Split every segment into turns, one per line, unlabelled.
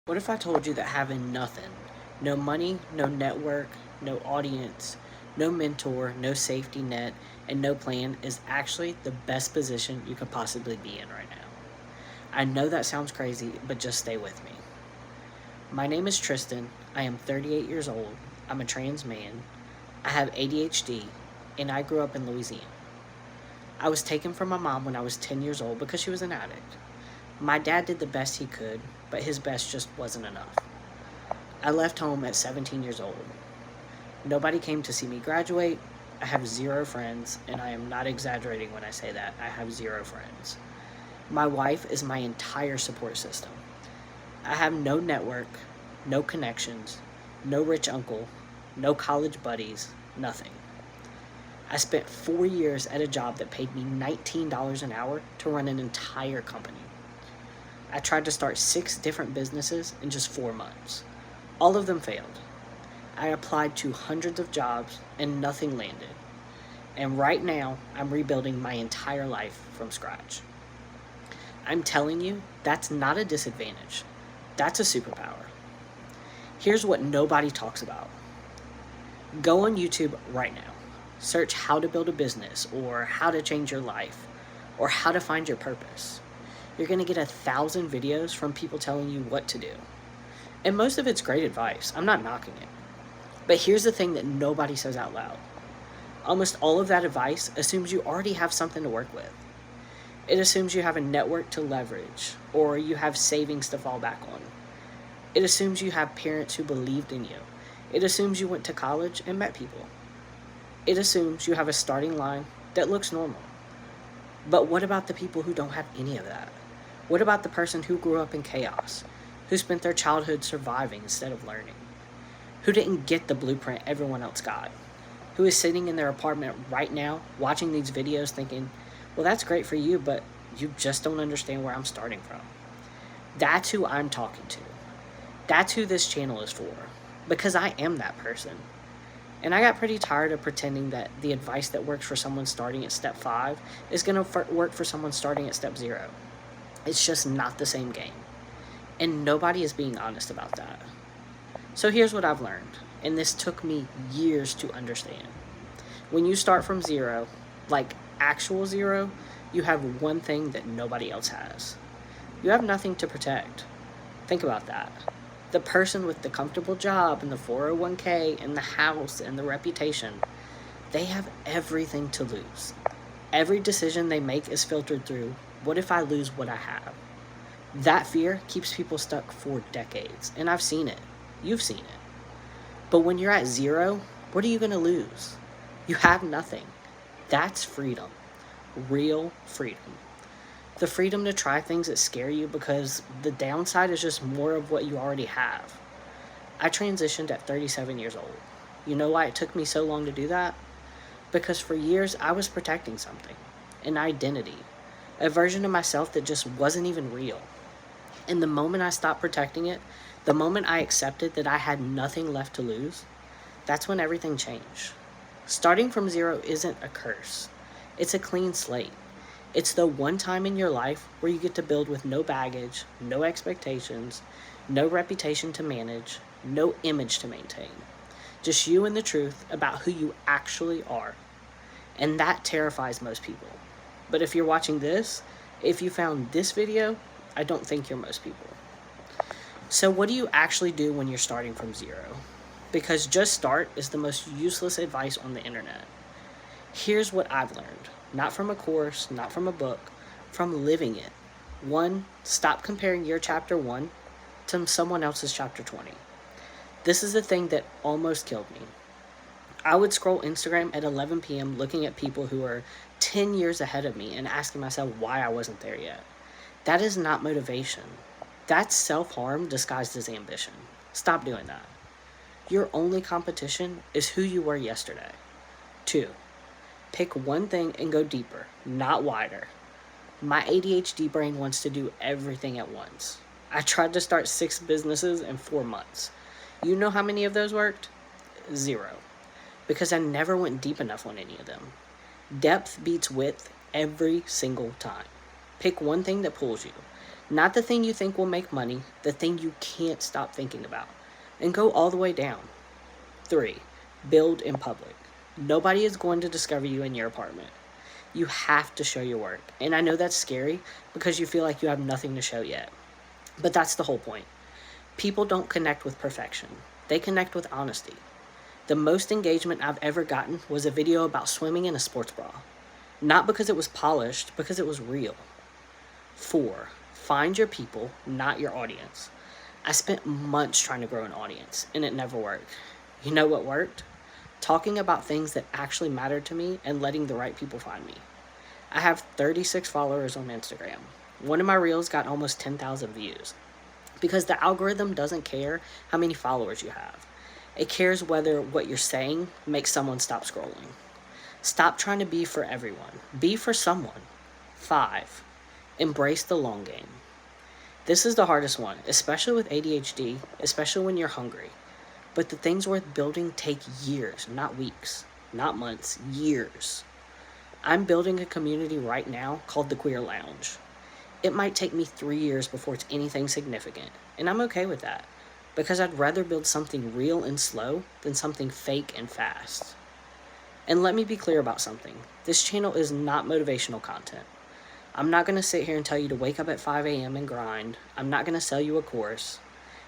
What if I told you that having nothing, no money, no network, no audience, no mentor, no safety net, and no plan is actually the best position you could possibly be in right now? I know that sounds crazy, but just stay with me. My name is Tristan. I am 38 years old. I'm a trans man. I have ADHD, and I grew up in Louisiana. I was taken from my mom when I was 10 years old because she was an addict. My dad did the best he could, but his best just wasn't enough. I left home at 17 years old. Nobody came to see me graduate. I have zero friends, and I am not exaggerating when I say that. I have zero friends. My wife is my entire support system. I have no network, no connections, no rich uncle, no college buddies, nothing. I spent 4 years at a job that paid me $19 an hour to run an entire company. I tried to start 6 different businesses in just 4 months. All of them failed. I applied to hundreds of jobs and nothing landed. And right now, I'm rebuilding my entire life from scratch. I'm telling you, that's not a disadvantage. That's a superpower. Here's what nobody talks about. Go on YouTube right now. Search how to build a business, or how to change your life, or how to find your purpose. You're going to get 1,000 videos from people telling you what to do. And most of it's great advice. I'm not knocking it. But here's the thing that nobody says out loud. Almost all of that advice assumes you already have something to work with. It assumes you have a network to leverage, or you have savings to fall back on. It assumes you have parents who believed in you. It assumes you went to college and met people. It assumes you have a starting line that looks normal. But what about the people who don't have any of that? What about the person who grew up in chaos, who spent their childhood surviving instead of learning, who didn't get the blueprint everyone else got, who is sitting in their apartment right now watching these videos thinking, well, that's great for you, but you just don't understand where I'm starting from? That's who I'm talking to. That's who this channel is for, because I am that person. And I got pretty tired of pretending that the advice that works for someone starting at step 5 is going to work for someone starting at step 0. It's just not the same game. And nobody is being honest about that. So here's what I've learned, and this took me years to understand. When you start from 0, like actual 0, you have one thing that nobody else has. You have nothing to protect. Think about that. The person with the comfortable job and the 401k and the house and the reputation, they have everything to lose. Every decision they make is filtered through, what if I lose what I have? That fear keeps people stuck for decades, and I've seen it. You've seen it. But when you're at 0, what are you going to lose? You have nothing. That's freedom. Real freedom. The freedom to try things that scare you because the downside is just more of what you already have. I transitioned at 37 years old. You know why it took me so long to do that? Because for years I was protecting something, an identity, a version of myself that just wasn't even real. And the moment I stopped protecting it, the moment I accepted that I had nothing left to lose, that's when everything changed. Starting from 0 isn't a curse. It's a clean slate. It's the one time in your life where you get to build with no baggage, no expectations, no reputation to manage, no image to maintain. Just you and the truth about who you actually are. And that terrifies most people. But if you're watching this, if you found this video, I don't think you're most people. So what do you actually do when you're starting from 0? Because just start is the most useless advice on the internet. Here's what I've learned. Not from a course, not from a book, from living it. 1, stop comparing your chapter 1 to someone else's chapter 20. This is the thing that almost killed me. I would scroll Instagram at 11 p.m. looking at people who are 10 years ahead of me and asking myself why I wasn't there yet. That is not motivation. That's self-harm disguised as ambition. Stop doing that. Your only competition is who you were yesterday. 2, pick one thing and go deeper, not wider. My ADHD brain wants to do everything at once. I tried to start 6 businesses in 4 months. You know how many of those worked? 0. Because I never went deep enough on any of them. Depth beats width every single time. Pick one thing that pulls you. Not the thing you think will make money, the thing you can't stop thinking about. And go all the way down. 3. Build in public. Nobody is going to discover you in your apartment. You have to show your work. And I know that's scary because you feel like you have nothing to show yet. But that's the whole point. People don't connect with perfection, they connect with honesty. The most engagement I've ever gotten was a video about swimming in a sports bra. Not because it was polished, because it was real. 4. Find your people, not your audience. I spent months trying to grow an audience, and it never worked. You know what worked? Talking about things that actually mattered to me and letting the right people find me. I have 36 followers on Instagram. One of my reels got almost 10,000 views. Because the algorithm doesn't care how many followers you have. It cares whether what you're saying makes someone stop scrolling. Stop trying to be for everyone. Be for someone. 5. Embrace the long game. This is the hardest one, especially with ADHD, especially when you're hungry. But the things worth building take years, not weeks, not months, years. I'm building a community right now called the Queer Lounge. It might take me 3 years before it's anything significant, and I'm okay with that, because I'd rather build something real and slow than something fake and fast. And let me be clear about something. This channel is not motivational content. I'm not going to sit here and tell you to wake up at 5 a.m. and grind. I'm not going to sell you a course.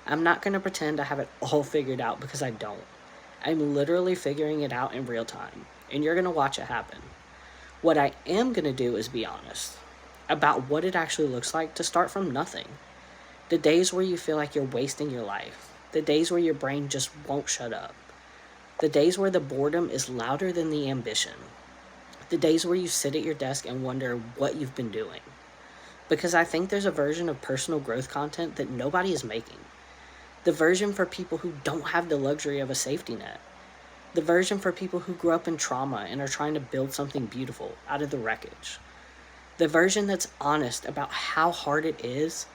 I'm not going to pretend I have it all figured out because I don't. I'm literally figuring it out in real time, and you're going to watch it happen. What I am going to do is be honest about what it actually looks like to start from nothing. The days where you feel like you're wasting your life. The days where your brain just won't shut up. The days where the boredom is louder than the ambition. The days where you sit at your desk and wonder what you've been doing. Because I think there's a version of personal growth content that nobody is making. The version for people who don't have the luxury of a safety net. The version for people who grew up in trauma and are trying to build something beautiful out of the wreckage. The version that's honest about how hard it is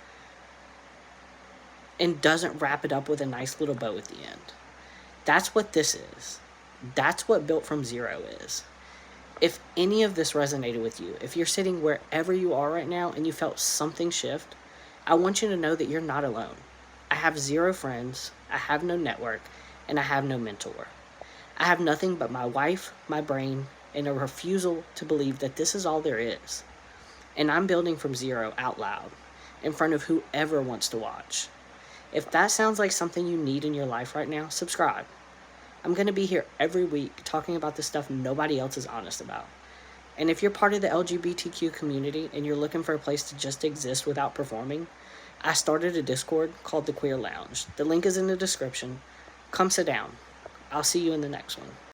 and doesn't wrap it up with a nice little bow at the end. That's what this is. That's what Built from Zero is. If any of this resonated with you, if you're sitting wherever you are right now and you felt something shift, I want you to know that you're not alone. I have 0 friends, I have no network, and I have no mentor. I have nothing but my wife, my brain, and a refusal to believe that this is all there is. And I'm building from zero out loud, in front of whoever wants to watch. If that sounds like something you need in your life right now, subscribe. I'm going to be here every week talking about the stuff nobody else is honest about. And if you're part of the LGBTQ community and you're looking for a place to just exist without performing, I started a Discord called the Queer Lounge. The link is in the description. Come sit down. I'll see you in the next one.